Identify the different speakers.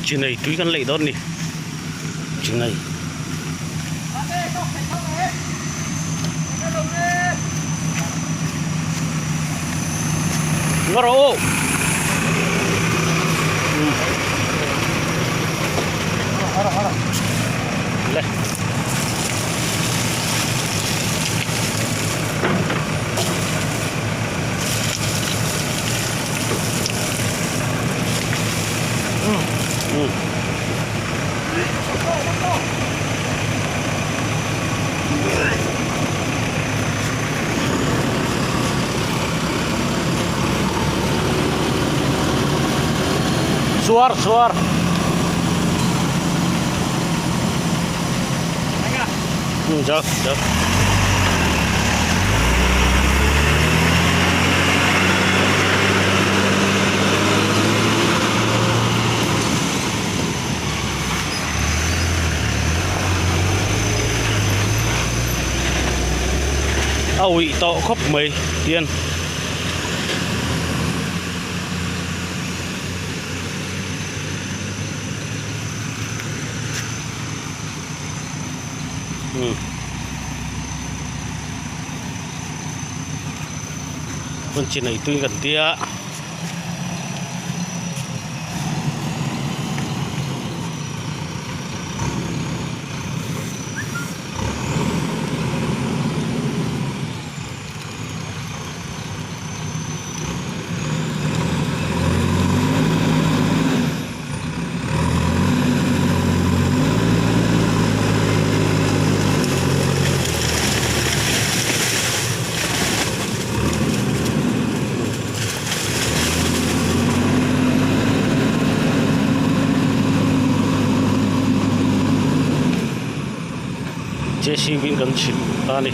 Speaker 1: Chuyện này túi gắn lệ đón đi. Chuyện này. Ngó rô. Lên. Suar, suar. Được, được. Ôi, to khóc mày, tiên. Con chuyện này tuy gần tia. JCB gần chìm ta đi.